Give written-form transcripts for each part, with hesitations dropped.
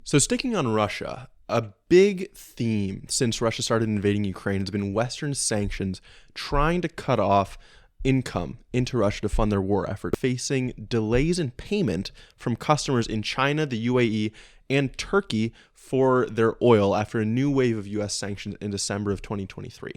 So sticking on Russia, a big theme since Russia started invading Ukraine has been Western sanctions trying to cut off income into Russia to fund their war effort, facing delays in payment from customers in China, the UAE, and Turkey for their oil after a new wave of U.S. sanctions in December of 2023.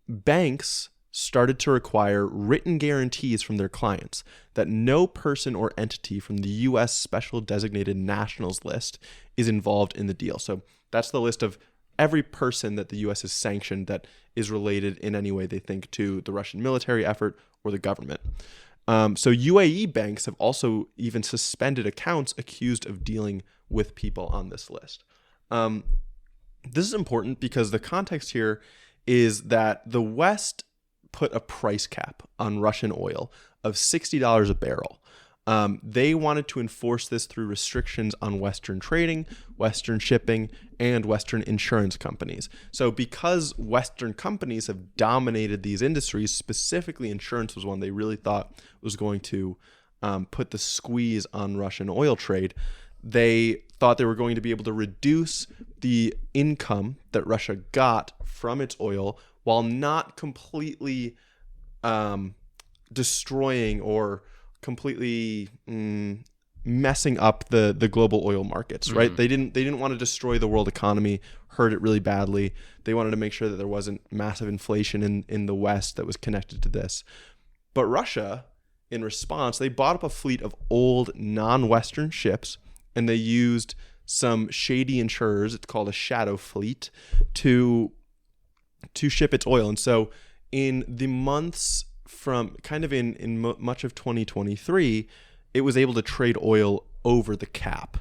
Banks started to require written guarantees from their clients that no person or entity from the U.S. Special Designated Nationals list is involved in the deal. So that's the list of every person that the U.S. has sanctioned that is related in any way they think to the Russian military effort or the government. So UAE banks have also even suspended accounts accused of dealing with people on this list. This is important because the context here is that the West put a price cap on Russian oil of $60 a barrel. They wanted to enforce this through restrictions on Western trading, Western shipping, and Western insurance companies. So because Western companies have dominated these industries, specifically insurance was one they really thought was going to put the squeeze on Russian oil trade, they thought they were going to be able to reduce the income that Russia got from its oil while not completely destroying or completely messing up the global oil markets, right? They didn't want to destroy the world economy, hurt it really badly. They wanted to make sure that there wasn't massive inflation in the West that was connected to this. But Russia, in response, they bought up a fleet of old non-Western ships, and they used some shady insurers, it's called a shadow fleet, to ship its oil. And so in the months from kind of in much of 2023, it was able to trade oil over the cap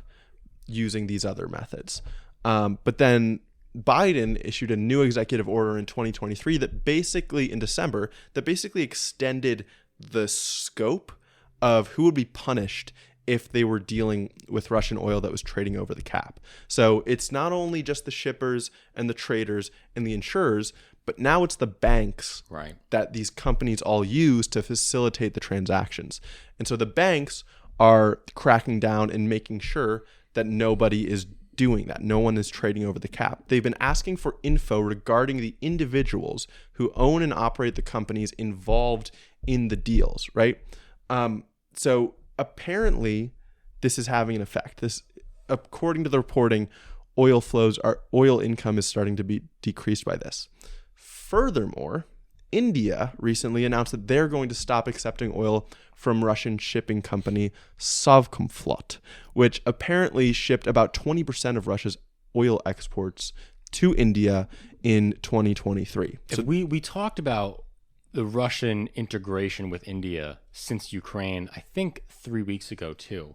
using these other methods. But then Biden issued a new executive order in 2023 in December, that basically extended the scope of who would be punished if they were dealing with Russian oil that was trading over the cap. So it's not only just the shippers and the traders and the insurers, but now it's the banks that these companies all use to facilitate the transactions. And so the banks are cracking down and making sure that nobody is doing that. No one is trading over the cap. They've been asking for info regarding the individuals who own and operate the companies involved in the deals, right? So apparently this is having an effect. This, according to the reporting, oil income is starting to be decreased by this. Furthermore, India recently announced that they're going to stop accepting oil from Russian shipping company Sanctions, which apparently shipped about 20% of Russia's oil exports to India in 2023. So we talked about the Russian integration with India since Ukraine, I think 3 weeks ago too.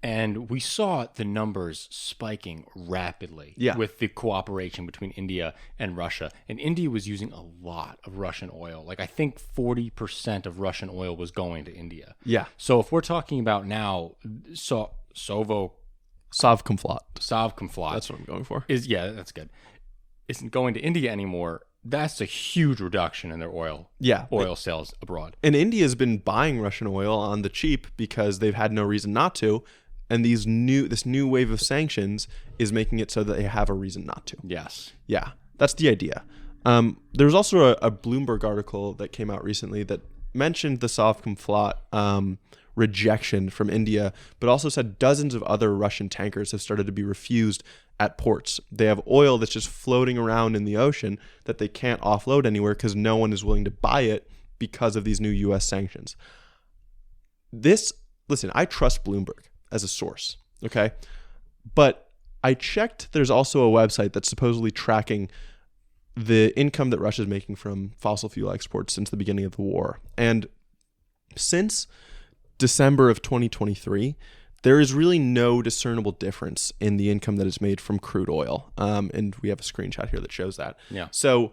And we saw the numbers spiking rapidly with the cooperation between India and Russia. And India was using a lot of Russian oil. Like I think 40% of Russian oil was going to India. Yeah. So if we're talking about now, Sanctions. That's what I'm going for. That's good. Isn't going to India anymore. That's a huge reduction in their oil sales abroad. And India's been buying Russian oil on the cheap because they've had no reason not to. And this new wave of sanctions is making it so that they have a reason not to. Yes. Yeah, that's the idea. There was also a Bloomberg article that came out recently that mentioned the Sanctions rejection from India, but also said dozens of other Russian tankers have started to be refused at ports. They have oil that's just floating around in the ocean that they can't offload anywhere because no one is willing to buy it because of these new U.S. sanctions. Listen, I trust Bloomberg as a source, okay? But I checked, there's also a website that's supposedly tracking the income that Russia's making from fossil fuel exports since the beginning of the war. And since December of 2023, there is really no discernible difference in the income that is made from crude oil. And we have a screenshot here that shows that. Yeah. So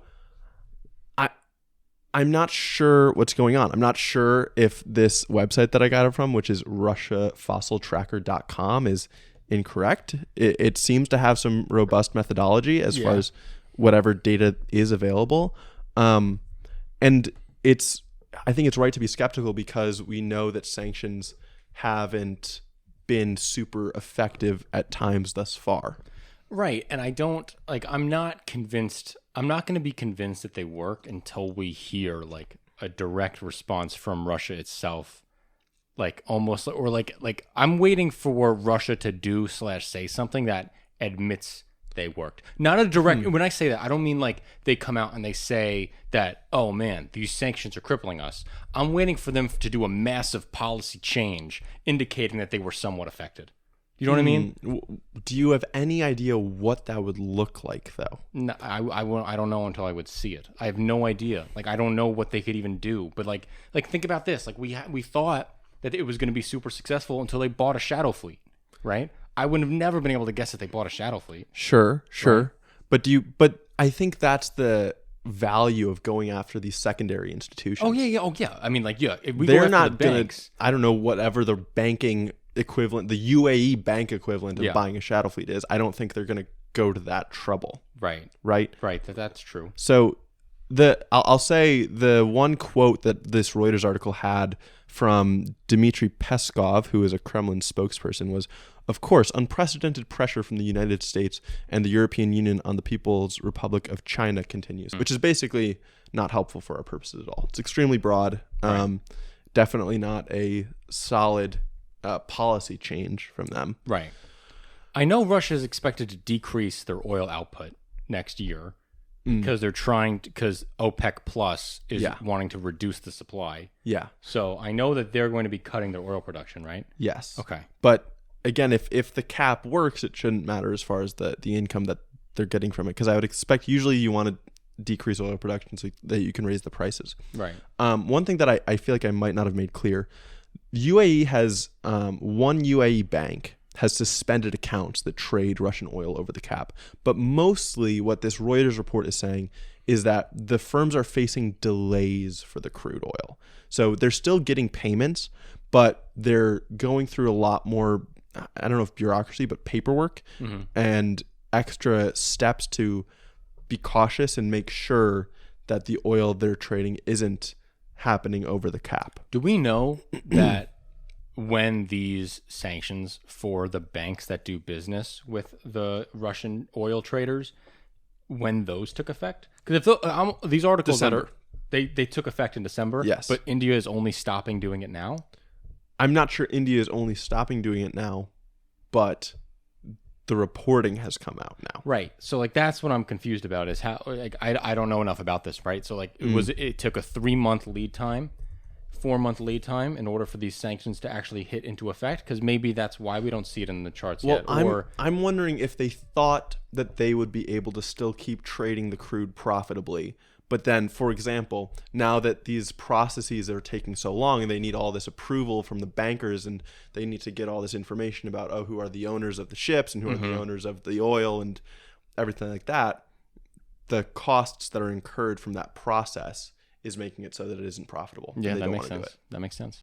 I'm not sure what's going on. I'm not sure if this website that I got it from, which is russiafossiltracker.com, is incorrect. It seems to have some robust methodology as far as whatever data is available. And I think it's right to be skeptical because we know that sanctions haven't been super effective at times thus far. Right. And I'm not convinced. I'm not going to be convinced that they work until we hear like a direct response from Russia itself. Like almost, or like I'm waiting for Russia to do/say something that admits they worked. Not a direct, when I say that, I don't mean like they come out and they say that, oh man, these sanctions are crippling us. I'm waiting for them to do a massive policy change indicating that they were somewhat affected. You know what I mean? Do you have any idea what that would look like, though? No, I don't know until I would see it. I have no idea. Like, I don't know what they could even do. But like think about this. Like, we thought that it was going to be super successful until they bought a shadow fleet, right? I would have never been able to guess that they bought a shadow fleet. Sure. Right? But I think that's the value of going after these secondary institutions. Oh yeah. I mean, like, yeah, if we they're go after not the banks. I don't know, whatever the banking equivalent, the UAE bank equivalent of Yeah. buying a shadow fleet is. I don't think they're going to go to that trouble. Right. That's true. So I'll say the one quote that this Reuters article had from Dmitry Peskov, who is a Kremlin spokesperson, was, of course, unprecedented pressure from the United States and the European Union on the People's Republic of China continues, which is basically not helpful for our purposes at all. It's extremely broad. Right. Definitely not a solid policy change from them. Right. I know Russia is expected to decrease their oil output next year because because OPEC Plus is wanting to reduce the supply. Yeah. So I know that they're going to be cutting their oil production, right? Yes. Okay. But again, if the cap works, it shouldn't matter as far as the income that they're getting from it, because I would expect usually you want to decrease oil production so that you can raise the prices. Right. One thing that I feel like I might not have made clear, UAE has one UAE bank has suspended accounts that trade Russian oil over the cap. But mostly what this Reuters report is saying is that the firms are facing delays for the crude oil. So they're still getting payments, but they're going through a lot more, I don't know if bureaucracy, but paperwork and extra steps to be cautious and make sure that the oil they're trading isn't happening over the cap. Do we know that when these sanctions for the banks that do business with the Russian oil traders, when those took effect? Because if these articles December. They took effect in December, Yes. But India is only stopping doing it now. I'm not sure India is only stopping doing it now, but the reporting has come out now. Right. So like that's what I'm confused about is how like I don't know enough about this, right? So like it took a 3-month lead time, 4-month lead time in order for these sanctions to actually hit into effect, because maybe that's why we don't see it in the charts yet. I'm wondering if they thought that they would be able to still keep trading the crude profitably. But then, for example, now that these processes are taking so long and they need all this approval from the bankers and they need to get all this information about, who are the owners of the ships and who are the owners of the oil and everything like that, the costs that are incurred from that process is making it so that it isn't profitable. Yeah, that makes sense. That makes sense.